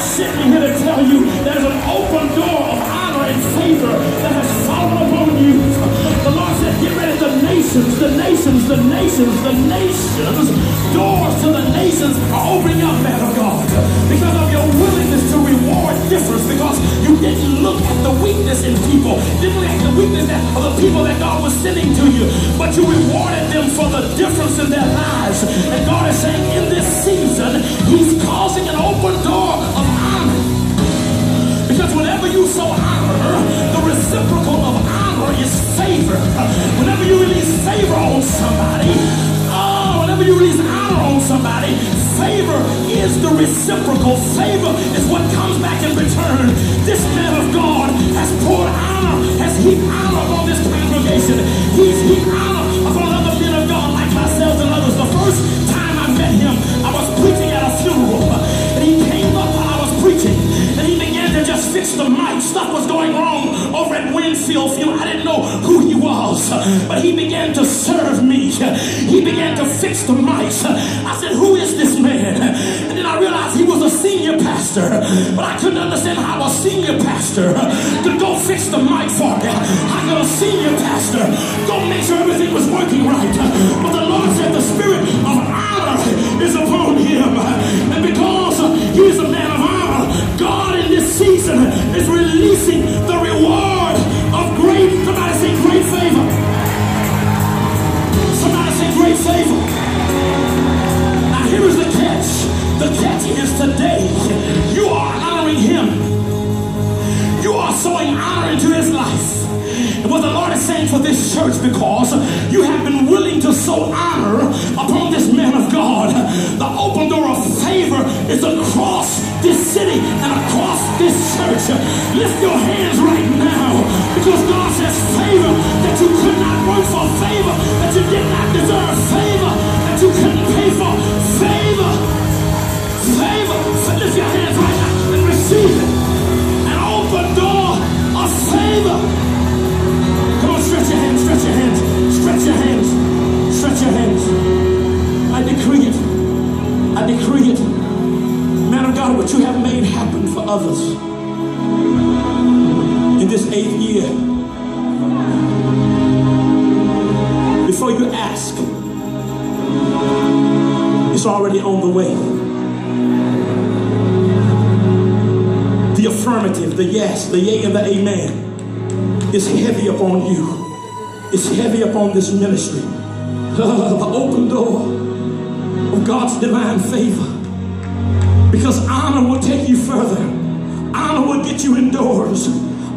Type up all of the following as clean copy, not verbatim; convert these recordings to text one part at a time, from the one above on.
sent me here to tell you there's an open door of honor and favor that has fallen upon you. The Lord said, get ready, the nations, doors to the nations are opening up, man of God, because of your willingness to reward difference, because you didn't look at the weakness in people, didn't look at the weakness of the people that God was sending to you, but you rewarded them for the difference in their lives. And God is saying in this season, he's causing an open door of honor. Because whenever you sow honor, the reciprocal of honor is favor. Whenever you release favor on somebody, whenever you release honor on somebody, favor is the reciprocal. Favor is what comes back in return. This man of God has poured honor, has heaped honor upon this congregation. He's heaped honor upon other men of God like myself and others. The first time I met him, I was preaching at a funeral, and he came up while I was preaching, and he began to just fix the mic. Stuff was going wrong over at Winfield Field. I didn't know who he was, but he began to serve me. He began to fix the mics. I said, who is this man? And then I realized he was a senior pastor, but I couldn't understand how a senior pastor could go fix the mic for me. How could a senior pastor go make sure everything was working right? But the Lord said the spirit of honor is upon him, and because he's a man of honor, God in this season is releasing the reward of great, somebody say great favor. Somebody say great favor. Now here is the catch. The catch is today you are honoring him. You are sowing honor into his life. And what the Lord is saying for this church, because you have been willing to sow honor upon this man of God, the open door of favor is across this city and across this church. Lift your hands right now, because God says favor that you could not work for, favor that you did not deserve, favor that you couldn't pay for, favor. So lift your hands right now and receive it. An open door of favor. Come on, stretch your hands, stretch your hands, stretch your hands, stretch your hands. I decree it. I decree it. Man of God, what you have made happen for others in this 8th year, before you ask, it's already on the way. The affirmative, the yes, the yea and the amen is heavy upon you. It's heavy upon this ministry. The open door of God's divine favor. Because honor will take you further. Honor will get you indoors.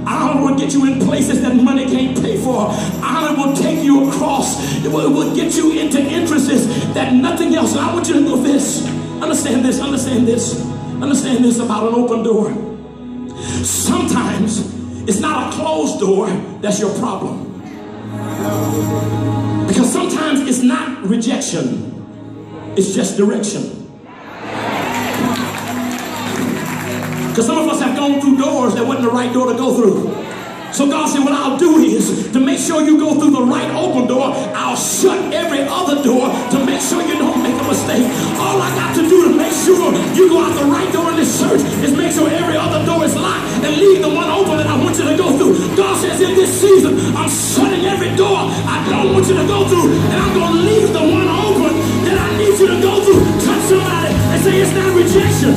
Honor will get you in places that money can't pay for. Honor will take you across. It will get you into interests that nothing else. And I want you to know this. Understand this. Understand this. Understand this about an open door. Sometimes it's not a closed door that's your problem. Because sometimes it's not rejection. It's just direction. Because some of us have gone through doors that wasn't the right door to go through. So God said, what I'll do is, to make sure you go through the right open door, I'll shut every other door to make sure you don't make a mistake. All I got to do to make sure you go out the right door in this church is make sure every other door is locked and leave the one open that I want you to go through. God says in this season, I'm shutting every door I don't want you to go through, and I'm going to leave the one open that I need you to go through. Touch somebody and say, it's not rejection.